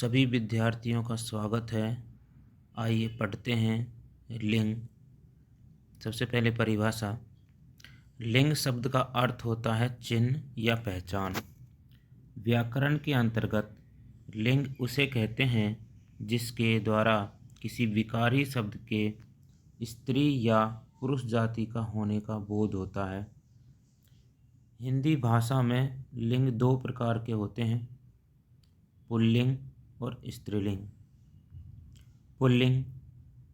सभी विद्यार्थियों का स्वागत है। आइए पढ़ते हैं लिंग। सबसे पहले परिभाषा। लिंग शब्द का अर्थ होता है चिन्ह या पहचान। व्याकरण के अंतर्गत लिंग उसे कहते हैं जिसके द्वारा किसी विकारी शब्द के स्त्री या पुरुष जाति का होने का बोध होता है। हिंदी भाषा में लिंग दो प्रकार के होते हैं, पुल्लिंग और स्त्रीलिंग। पुल्लिंग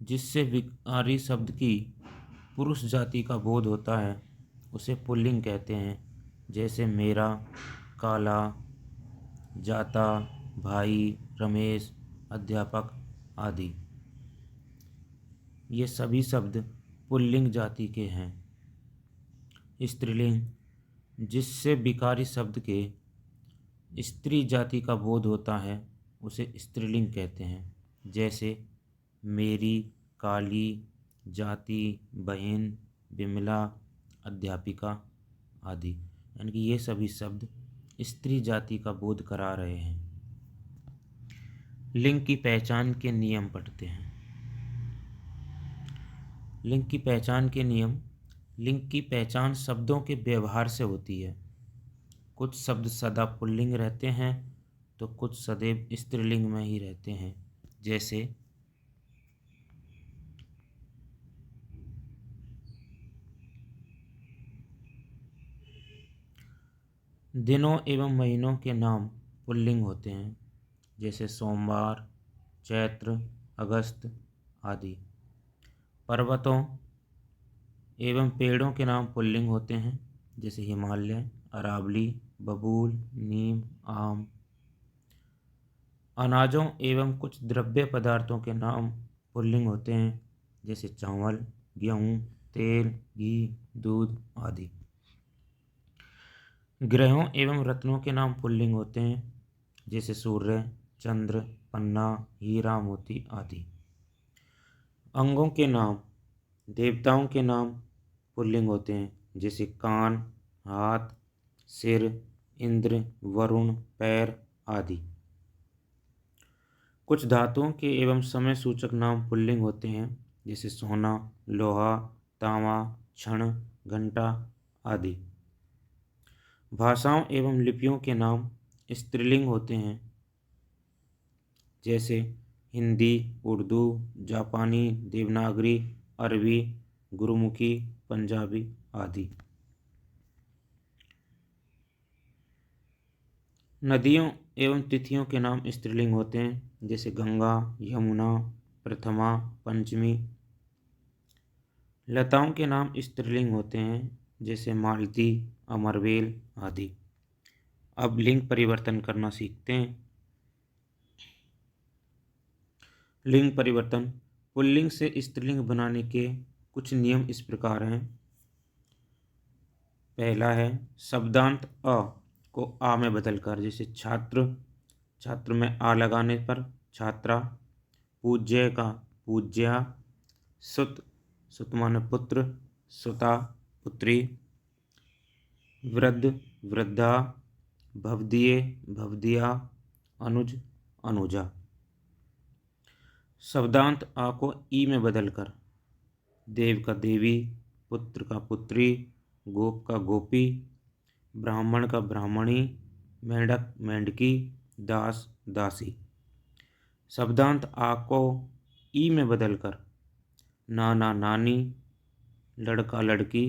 जिससे विकारी शब्द की पुरुष जाति का बोध होता है उसे पुल्लिंग कहते हैं, जैसे मेरा, काला, जाता, भाई, रमेश, अध्यापक आदि। ये सभी शब्द पुल्लिंग जाति के हैं। स्त्रीलिंग जिससे विकारी शब्द के स्त्री जाति का बोध होता है उसे स्त्रीलिंग कहते हैं, जैसे मेरी, काली, जाति, बहन, विमला, अध्यापिका आदि। यानी कि ये सभी शब्द स्त्री जाति का बोध करा रहे हैं। लिंग की पहचान के नियम पढ़ते हैं। लिंग की पहचान के नियम। लिंग की पहचान शब्दों के व्यवहार से होती है। कुछ शब्द सदा पुल्लिंग रहते हैं तो कुछ सदैव स्त्रीलिंग में ही रहते हैं, जैसे दिनों एवं महीनों के नाम पुल्लिंग होते हैं, जैसे सोमवार, चैत्र, अगस्त आदि। पर्वतों एवं पेड़ों के नाम पुल्लिंग होते हैं, जैसे हिमालय, अरावली, बबूल, नीम, आम। अनाजों एवं कुछ द्रव्य पदार्थों के नाम पुल्लिंग होते हैं, जैसे चावल, गेहूँ, तेल, घी, दूध आदि। ग्रहों एवं रत्नों के नाम पुल्लिंग होते हैं, जैसे सूर्य, चंद्र, पन्ना, हीरा, मोती आदि। अंगों के नाम। देवताओं के नाम पुल्लिंग होते हैं, जैसे कान, हाथ, सिर, इंद्र, वरुण, पैर आदि। कुछ धातुओं के एवं समय सूचक नाम पुल्लिंग होते हैं, जैसे सोना, लोहा, तांबा, क्षण, घंटा आदि। भाषाओं एवं लिपियों के नाम स्त्रीलिंग होते हैं, जैसे हिंदी, उर्दू, जापानी, देवनागरी, अरबी, गुरुमुखी, पंजाबी आदि। नदियों एवं तिथियों के नाम स्त्रीलिंग होते हैं, जैसे गंगा, यमुना, प्रथमा, पंचमी। लताओं के नाम स्त्रीलिंग होते हैं, जैसे मालती, अमरवेल आदि। अब लिंग परिवर्तन करना सीखते हैं। लिंग परिवर्तन। पुल्लिंग से स्त्रीलिंग बनाने के कुछ नियम इस प्रकार हैं। पहला है शब्दांत अ को आ में बदलकर, जैसे छात्र, छात्र में आ लगाने पर छात्रा। पूज्य का पूज्या। सुत, सुत माने पुत्र, सुता, पुत्री। वृद्ध, वृद्धा। भवदीय, भवदिया। अनुज, अनुजा। शब्दांत आ को ई में बदलकर देव का देवी, पुत्र का पुत्री, गोप का गोपी, ब्राह्मण का ब्राह्मणी, मेंढक मेंढकी, दास दासी। शब्दांत आ को ई में बदलकर नाना नानी, लड़का लड़की,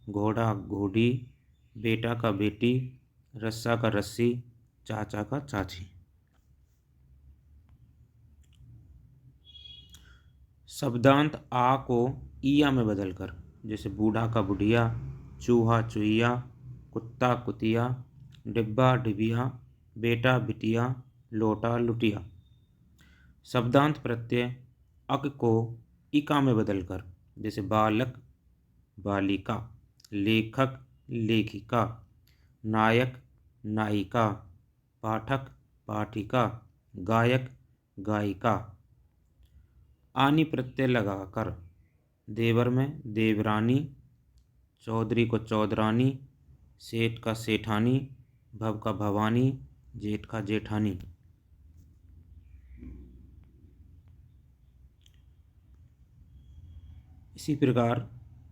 घोड़ा घोड़ी, बेटा का बेटी, रस्सा का रस्सी, चाचा का चाची। शब्दांत आ को ईया में बदलकर, जैसे बूढ़ा का बुढ़िया, चूहा चूहिया, कुत्ता कुतिया, डिब्बा डिबिया, बेटा बिटिया, लोटा लुटिया। शब्दांत प्रत्यय अक को इका में बदलकर, जैसे बालक बालिका, लेखक लेखिका, नायक नायिका, पाठक पाठिका, गायक गायिका। आनी प्रत्यय लगाकर देवर में देवरानी, चौधरी को चौधरानी, सेठ का सेठानी, भव का भवानी, जेठ का जेठानी। इसी प्रकार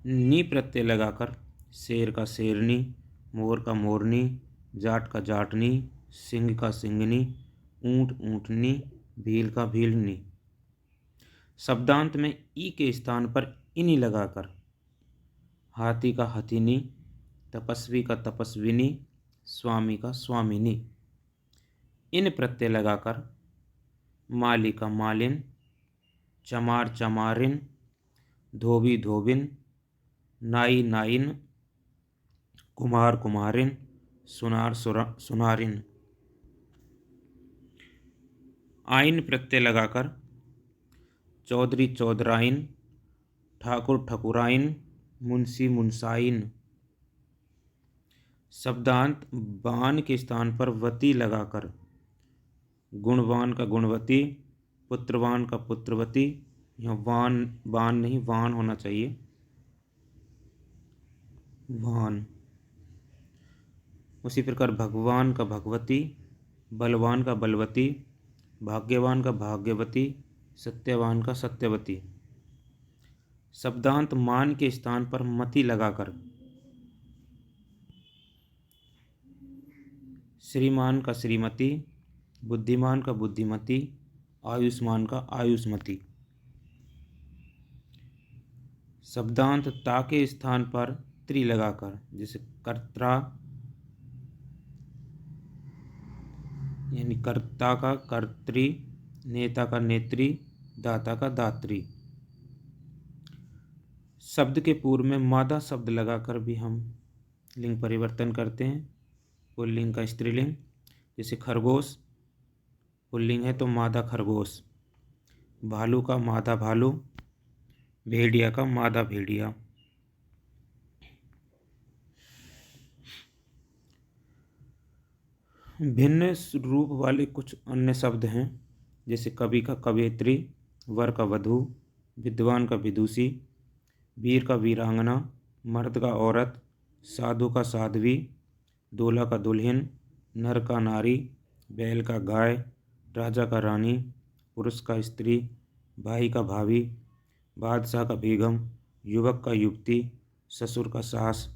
नी प्रत्यय लगाकर शेर का शेरनी, मोर का मोरनी, जाट का जाटनी, सिंह का सिंगनी, ऊंट ऊंटनी, भील का भीलनी। शब्दांत में ई के स्थान पर इनी लगाकर हाथी का हथिनी, तपस्वी का तपस्विनी, स्वामी का स्वामिनी। इन प्रत्यय लगाकर माली का मालिन, चमार चमारिन, धोबी धोबिन, नाई नाइन, कुमार कुमारिन, सुनार सुनारिन। आइन प्रत्यय लगाकर चौधरी चौधराइन, ठाकुर ठकुराइन, मुंशी मुंसाइन। शब्दांत बान के स्थान पर वती लगाकर गुणवान का गुणवती, पुत्रवान का पुत्रवती। यहाँ वान बान नहीं वान होना चाहिए, वान। उसी प्रकार भगवान का भगवती, बलवान का बलवती, भाग्यवान का भाग्यवती, सत्यवान का सत्यवती। शब्दांत मान के स्थान पर मति लगाकर श्रीमान का श्रीमती, बुद्धिमान का बुद्धिमती, आयुष्मान का आयुष्मती। शब्दांत ता के स्थान पर त्रि लगाकर जैसे कर्ता यानी कर्ता का कर्त्री, नेता का नेत्री, दाता का दात्री। शब्द के पूर्व में मादा शब्द लगाकर भी हम लिंग परिवर्तन करते हैं। पुल्लिंग का स्त्रीलिंग जैसे खरगोश पुल्लिंग है तो मादा खरगोश, भालू का मादा भालू, भेड़िया का मादा भेड़िया। भिन्न रूप वाले कुछ अन्य शब्द हैं जैसे कवि का कवयित्री, वर का वधू, विद्वान का विदुषी, वीर का वीरांगना, मर्द का औरत, साधु का साध्वी, दूल्हा का दुल्हन, नर का नारी, बैल का गाय, राजा का रानी, पुरुष का स्त्री, भाई का भाभी, बादशाह का बेगम, युवक का युवती, ससुर का सास,